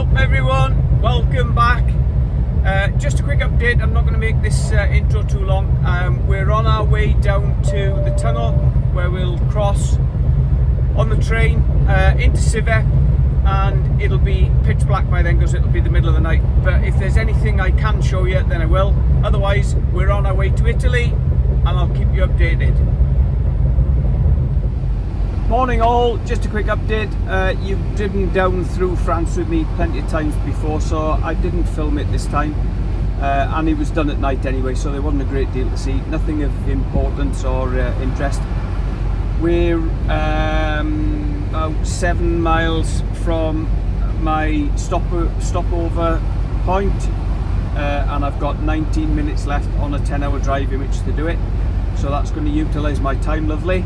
up everyone, welcome back. Just a quick update, I'm not going to make this intro too long. We're on our way down to the tunnel where we'll cross on the train into Sive, and it'll be pitch black by then because it'll be the middle of the night. But if there's anything I can show you, then I will. Otherwise, we're on our way to Italy and I'll keep you updated. Morning all, just a quick update. You've driven down through France with me plenty of times before, so I didn't film it this time, and it was done at night anyway, so there wasn't a great deal to see, nothing of importance or interest. We're about 7 miles from my stopover point, and I've got 19 minutes left on a 10-hour drive in which to do it, so that's going to utilise my time lovely.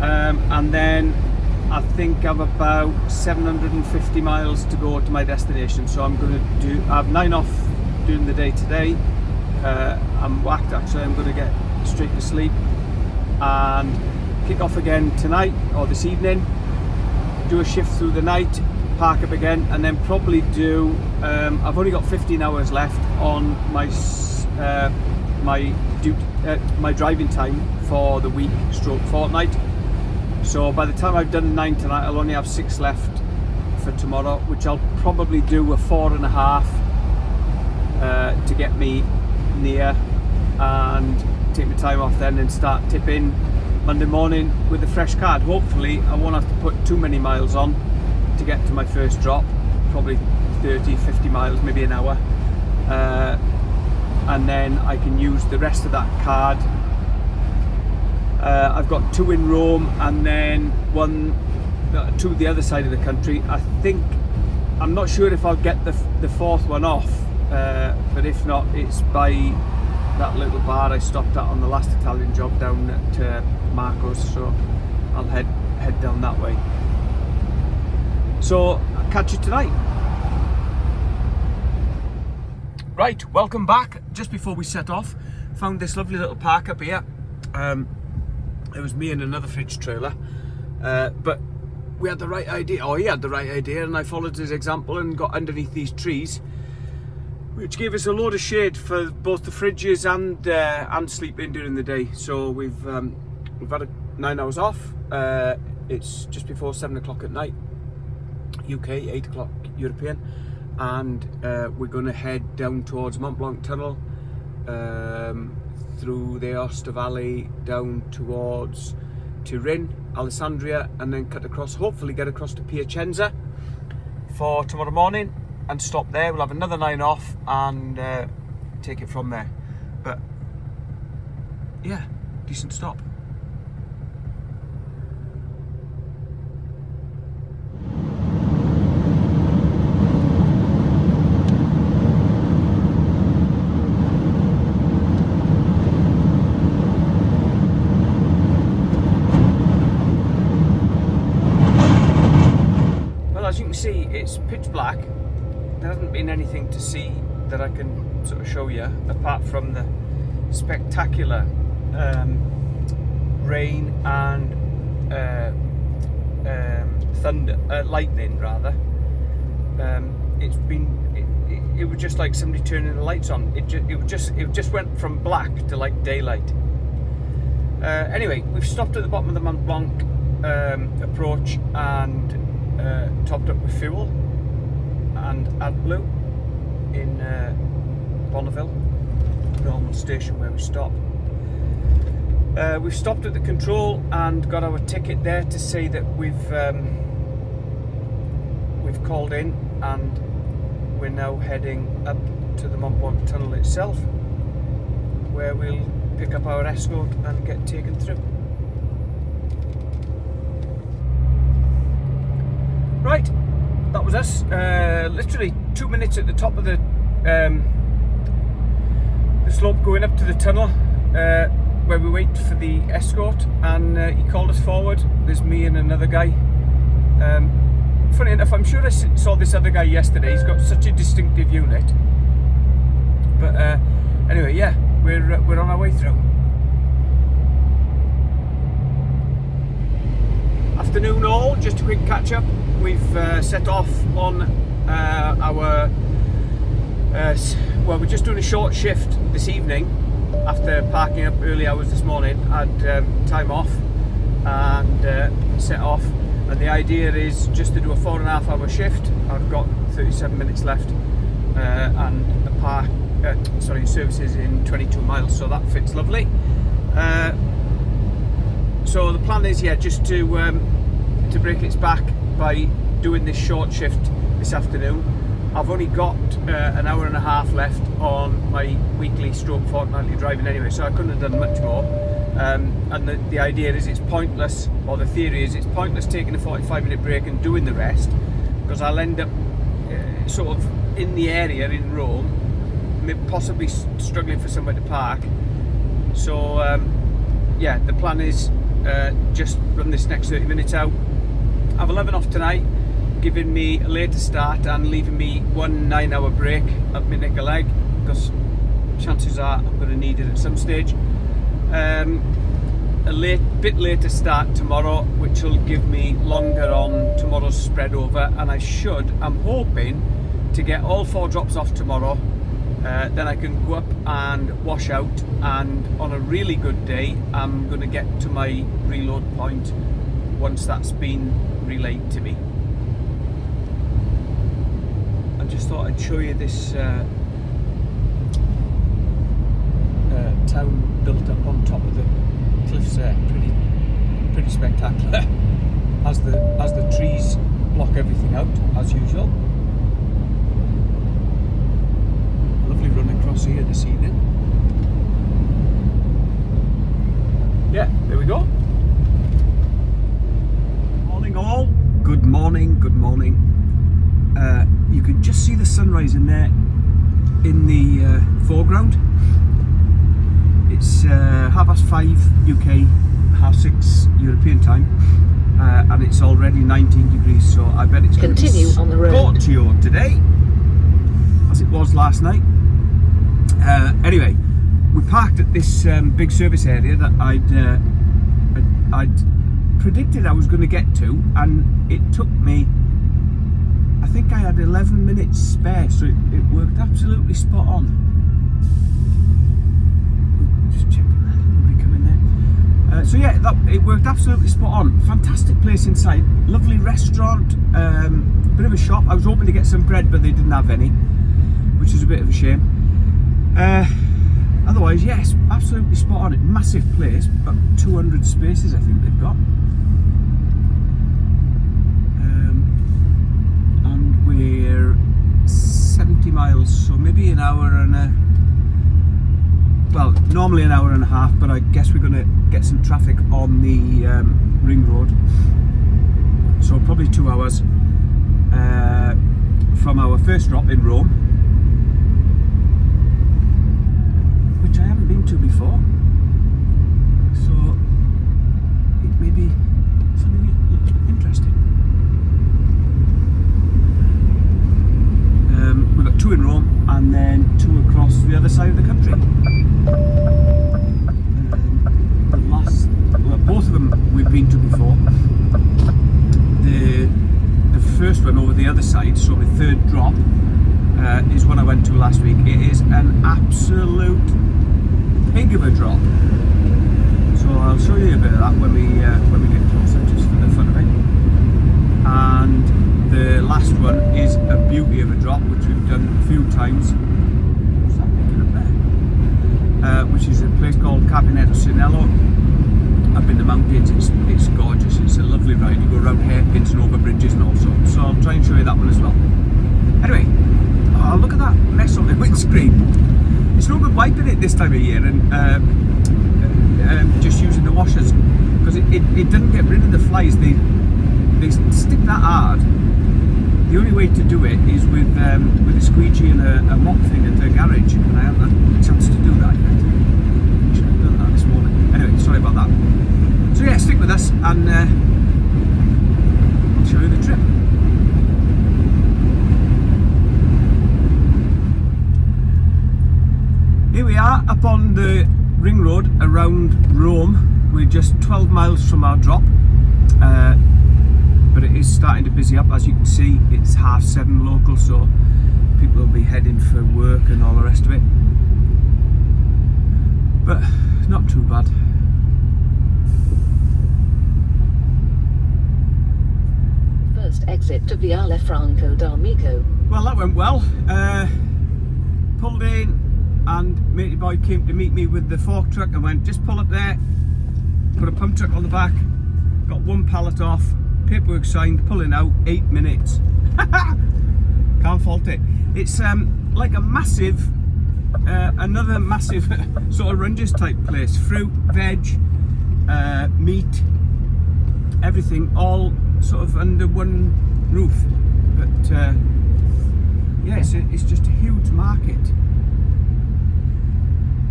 And then I think I'm about 750 miles to go to my destination, so I'm going to I have 9 off during the day today. I'm whacked actually, I'm going to get straight to sleep and kick off again tonight or this evening, do a shift through the night, park up again, and then probably do I've only got 15 hours left on my my driving time for the week stroke fortnight. So by the time I've done 9 tonight, I'll only have 6 left for tomorrow, which I'll probably do a 4.5 to get me near and take my time off then and start tipping Monday morning with a fresh card. Hopefully I won't have to put too many miles on to get to my first drop, probably 30-50 miles, maybe an hour, and then I can use the rest of that card. I've got 2 in Rome and then 2 the other side of the country. I'm not sure if I'll get the 4th one off, but if not, it's by that little bar I stopped at on the last Italian job down at Marco's, so I'll head down that way. So I'll catch you tonight. Right, welcome back. Just before we set off, found this lovely little park up here. It was me and another fridge trailer, but we had the right idea, or he had the right idea, and I followed his example and got underneath these trees, which gave us a load of shade for both the fridges and sleeping during the day. So we've had 9 hours off. It's just before 7 o'clock at night, UK, 8 o'clock European, and we're going to head down towards Mont Blanc tunnel, through the Aosta Valley down towards Turin, Alessandria, and then cut across, hopefully get across to Piacenza for tomorrow morning and stop there. We'll have another 9 off and take it from there. But yeah, decent stop. As you can see, it's pitch black. There hasn't been anything to see that I can sort of show you apart from the spectacular rain and thunder, lightning rather. It was just like somebody turning the lights on. It just went from black to like daylight. Anyway, we've stopped at the bottom of the Mont Blanc approach and topped up with fuel and AdBlue in Bonneville, normal station where we stop. We've stopped at the control and got our ticket there to say that we've called in, and we're now heading up to the Mont Blanc tunnel itself, where we'll pick up our escort and get taken through. Right, that was us. Literally 2 minutes at the top of the slope going up to the tunnel, where we wait for the escort, and he called us forward. There's me and another guy. Funny enough, I'm sure I saw this other guy yesterday. He's got such a distinctive unit. But anyway, yeah, we're on our way through. Afternoon all, just a quick catch up. We've set off on well, we're just doing a short shift this evening after parking up early hours this morning. I had time off and set off, and the idea is just to do a 4.5 hour shift. I've got 37 minutes left and services in 22 miles, so that fits lovely. So the plan is, just to break its back by doing this short shift this afternoon. I've only got an hour and a half left on my weekly stroke fortnightly driving anyway, so I couldn't have done much more. And the idea is it's pointless, or the theory is it's pointless taking a 45-minute break and doing the rest, because I'll end up sort of in the area in Rome, possibly struggling for somewhere to park. So the plan is just run this next 30 minutes out. I've 11 off tonight, giving me a later start and leaving me 1 9-hour break at my neck of leg, because chances are I'm going to need it at some stage. A bit later start tomorrow, which will give me longer on tomorrow's spread over, and I'm hoping to get all 4 drops off tomorrow. Then I can go up and wash out, and on a really good day I'm going to get to my reload point once that's been relayed to me. I just thought I'd show you this town built up on top of the cliffs there. Pretty spectacular. As the trees block everything out as usual. Lovely run across here this evening. Yeah, there we go. Morning all. Good morning, good morning. You can just see the sunrise in there in the foreground. It's 5:30 UK, 6:30 European time, and it's already 19 degrees, so I bet it's going to be on the road today, as it was last night. Anyway, we parked at this big service area that I'd predicted I was going to get to, and it took me, I think I had 11 minutes spare, so it worked absolutely spot on. Just checking that, nobody coming there. It worked absolutely spot on. Fantastic place inside, lovely restaurant, bit of a shop. I was hoping to get some bread, but they didn't have any, which is a bit of a shame. Otherwise, yes, absolutely spot on. Massive place, about 200 spaces I think they've got. And we're 70 miles, so maybe an hour and normally an hour and a half, but I guess we're going to get some traffic on the ring road. So probably 2 hours from our first drop in Rome, which I haven't been to before, so it may be something interesting. We've got 2 in Rome and then 2 across the other side of the country. Both of them we've been to before. The first one over the other side, so the third drop, is one I went to last week. It is an absolute pig of a drop. So I'll show you a bit of that when we get closer, just for the fun of it. And the last one is a beauty of a drop, which we've done a few times. What's that picking up there? Which is a place called Cabinetto Sinello, up in the mountains. It's gorgeous. It's a lovely ride. You go around hairpins and over bridges and all sorts. So I'll try and show you that one as well. Anyway, look at that mess on the windscreen. It's no good wiping it this time of year and just using the washers, because it doesn't get rid of the flies. They stick that hard. The only way to do it is with a squeegee and a mop thing at the garage, and I haven't had a chance to do that yet. Should have done that this morning. Anyway, sorry about that. So yeah, stick with us and I'll show you the trip. Here we are up on the ring road around Rome. We're just 12 miles from our drop. but it is starting to busy up. As you can see, it's 7:30 local, so people will be heading for work and all the rest of it, but not too bad. First exit to Viale Franco d'Amico. Well, that went well. Pulled in and matey boy came to meet me with the fork truck and went, just pull up there, put a pump truck on the back, got one pallet off, paperwork signed, pulling out, 8 minutes. Can't fault it. It's like a massive, another massive sort of Rangers type place. Fruit, veg, meat, everything, all sort of under one roof. But yeah, it's just a huge market.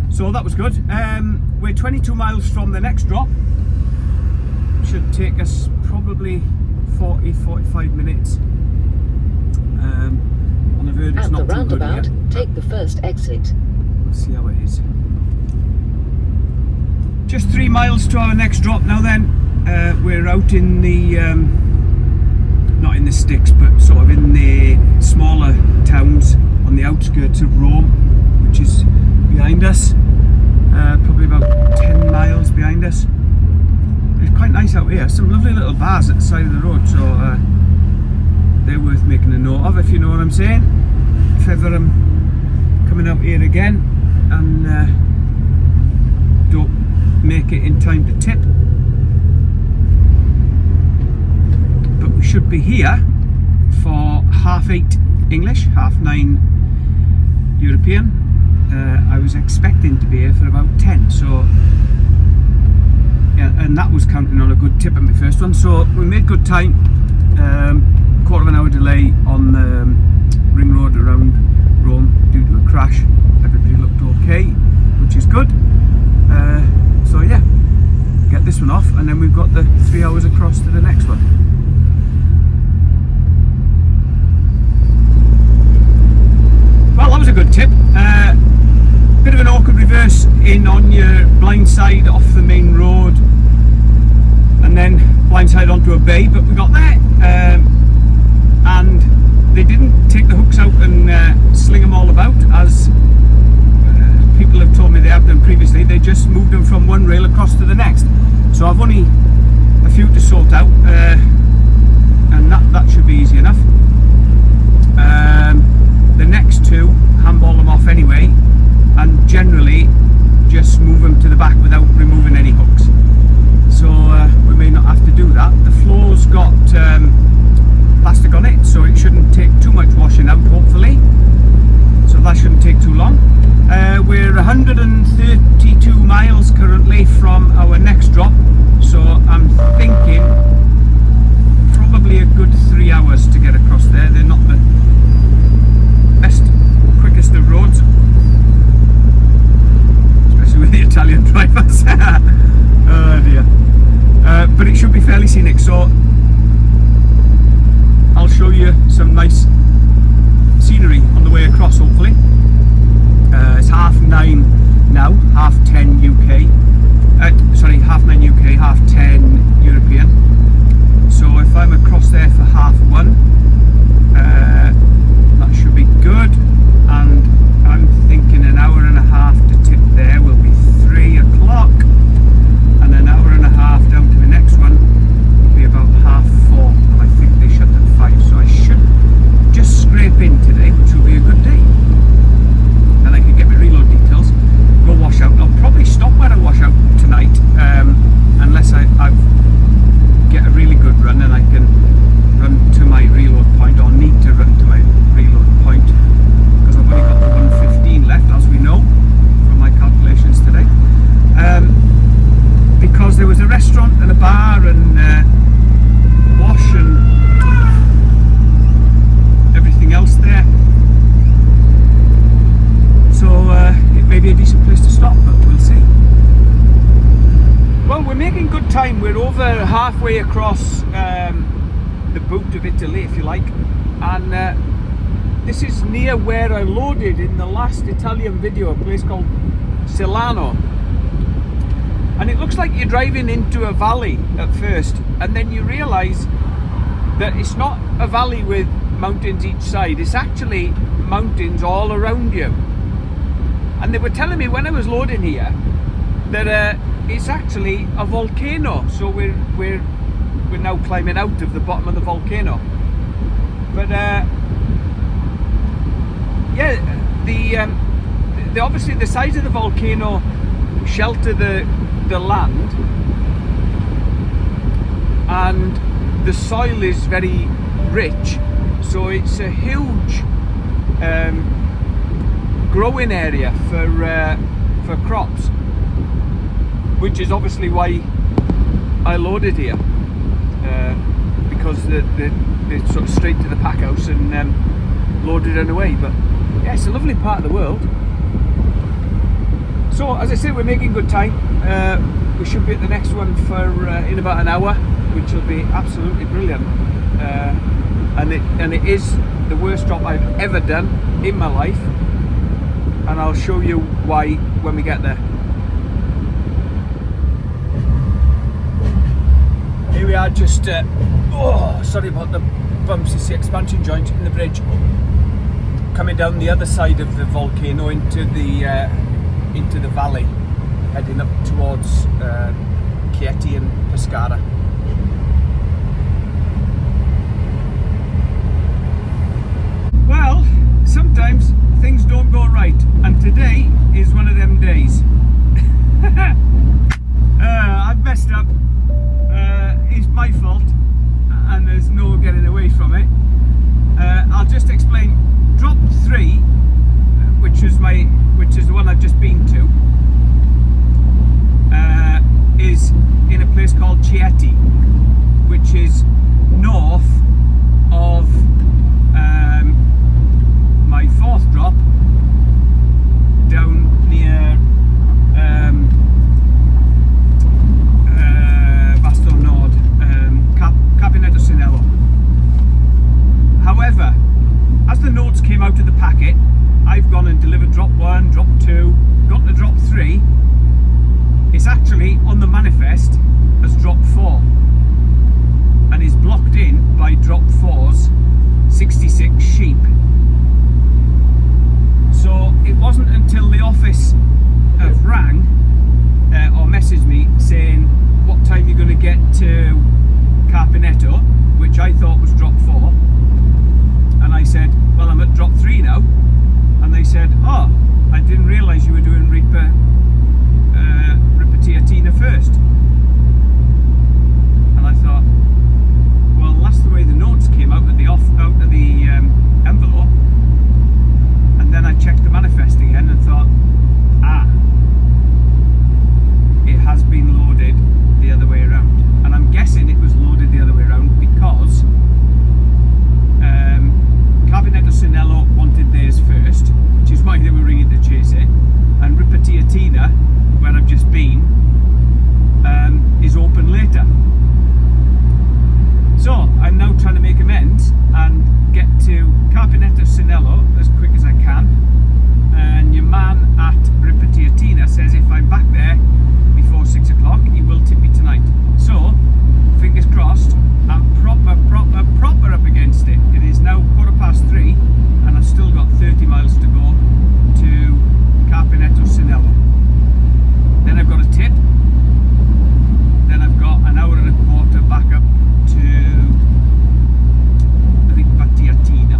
So that was good. We're 22 miles from the next drop. Should take us probably 40-45 minutes. And I've heard it's At not the too good roundabout, here. take the first exit. We'll see how it is. Just 3 miles to our next drop now then. We're out in the, not in the sticks, but sort of in the smaller towns on the outskirts of Rome, which is behind us. Probably about 10 miles behind us. It's quite nice out here. Some lovely little bars at the side of the road, so they're worth making a note of, if you know what I'm saying. If ever I'm coming out here again and don't make it in time to tip. But we should be here for 8:30 English, 9:30 European. I was expecting to be here for about 10, so yeah, and that was counting on a good tip at my first one, so we made good time. Quarter of an hour delay on the ring road around Rome due to a crash. Everybody looked okay, which is good. So yeah, get this one off and then we've got the 3 hours across to the next one. Well, that was a good tip. Bit of an awkward reverse in on your blind side off the main road and then blind side onto a bay, but we got there. And they didn't take the hooks out and sling them all about as people have told me they have done previously. They just moved them from one rail across to the next. So I've only a few to sort out, and that should be easy enough. The next two, handball them off anyway, and generally just move them to the back without removing any hooks. So we may not have to do that. The floor's got plastic on it, so it shouldn't take too much washing out, hopefully. So that shouldn't take too long. We're 132 miles currently from our next drop, so I'm thinking probably a good 3 hours to get across there. They're not the best, quickest of roads, especially with the Italian drivers. Oh dear. But it should be fairly scenic, so I'll show you some nice scenery on the way across, hopefully. It's 9:30 now, 10:30 UK. Sorry, 9:30 UK, 10:30 European. So if I'm across there for 1:30, that should be good. And I'm thinking an hour and a half to tip there will be 3 o'clock. And an hour and a half down to the next one will be about 4:30. And I think they shut at 5, so I should just scrape in today, which will be a good day. And I can get my reload details, go wash out. I'll probably stop where I wash out tonight, unless I get a really good run and I can run to my reload point, or need to run to my reload point, because I've only got the 115 left, as we know from my calculations today. Because there was a restaurant and a bar and wash and everything else there, so it may be a decent place to stop, but we'll see. Well, we're making good time. We're over halfway across the boot of Italy, if you like, and this is near where I loaded in the last Italian video, a place called Silano. And it looks like you're driving into a valley at first, and then you realise that it's not a valley with mountains each side, it's actually mountains all around you. And they were telling me when I was loading here that it's actually a volcano, so we're now climbing out of the bottom of the volcano. But yeah, the obviously the sides of the volcano shelter the land, and the soil is very rich, so it's a huge growing area for crops, which is obviously why I loaded here, because they're sort of straight to the pack house and loaded it away. But yeah, it's a lovely part of the world. So as I say, we're making good time. We should be at the next one for in about an hour, which will be absolutely brilliant. And it is the worst drop I've ever done in my life, and I'll show you why when we get there. Here we are, just sorry about the bumps. It's the expansion joint in the bridge coming down the other side of the volcano into the valley, heading up towards Chieti and Pescara. Well, sometimes things don't go right, and today is one of them days. I've messed up. It's my fault, and there's no getting away from it. I'll just explain. Drop 3, which is the one I've just been to, is in a place called Chieti, which is north of my 4th drop, down near Vasto Nord, Capinetto Sinello. However, as the notes came out of the packet, I've gone and delivered drop 1, drop 2, got to drop 3. It's actually on the manifest as drop 4, and is blocked in by drop 4's 66 sheep. So it wasn't until the office have rang or messaged me saying what time you're going to get to Carpinetto, which I thought was drop 4, and I said, well, I'm at drop 3 now, and they said, oh, I didn't realise you were doing Ripetiatina first. And I thought, well, that's the way the notes came out of the envelope. And then I checked the manifest again and thought, it has been loaded the other way around. And I'm guessing it was loaded the other way around because Capinetto Sinello wanted theirs first, which is why they were ringing to chase it, and Ripetiatina, where I've just been, is open later. So I'm now trying to make amends and get to Capinetto Sinello as quick as I can, and your man at Ripetiatina says if I'm back there before 6 o'clock he will tip me tonight. So fingers crossed, I'm proper up against it. It is now 3:15 and I've still got 30 miles to go to Capinetto Sinello. Then I've got a tip, then I've got an hour and a quarter back up to Ripetiatina.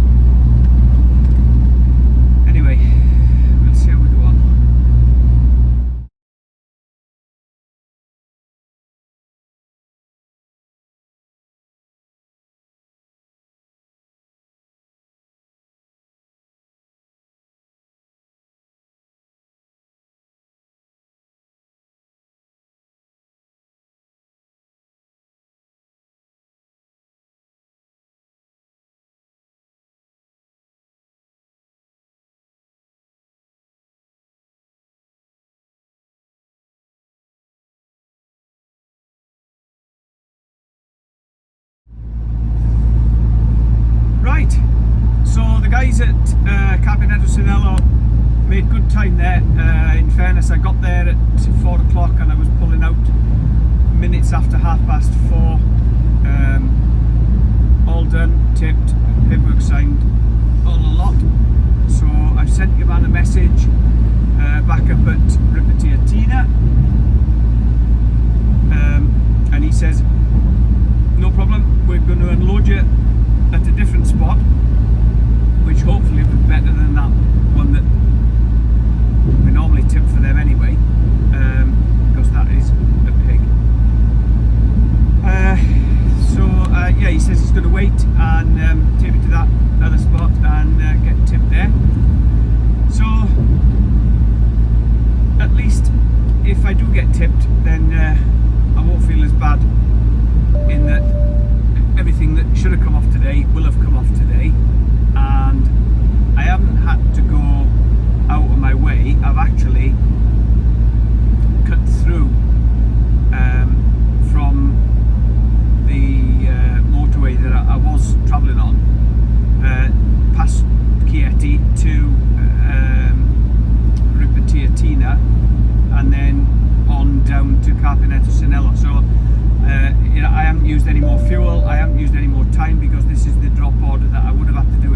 Anyway, we'll see how we go on. Right, so the guys at Capinetto Sinello made good time there. In fairness, I got there at 4 o'clock and I was pulling out minutes after 4:30 all done, tipped, paperwork signed, all a lot. So I've sent your man a message back up at Ripatia-Tina, and he says no problem, we're going to unload you at a different spot, which hopefully will be better than that one that we normally tip for them anyway, because that is a pig. Yeah, he says he's going to wait and take me to that other spot and get tipped there. So at least if I do get tipped, then I won't feel as bad, in that everything that should have come off today will have come off today, and I haven't had to go out of my way. I've actually cut through from the motorway that I was travelling on, past Chieti to Ripatia-Tina, and then on down to Carpineto Sinello. So I haven't used any more fuel, I haven't used any more time, because this is the drop order that I would have had to do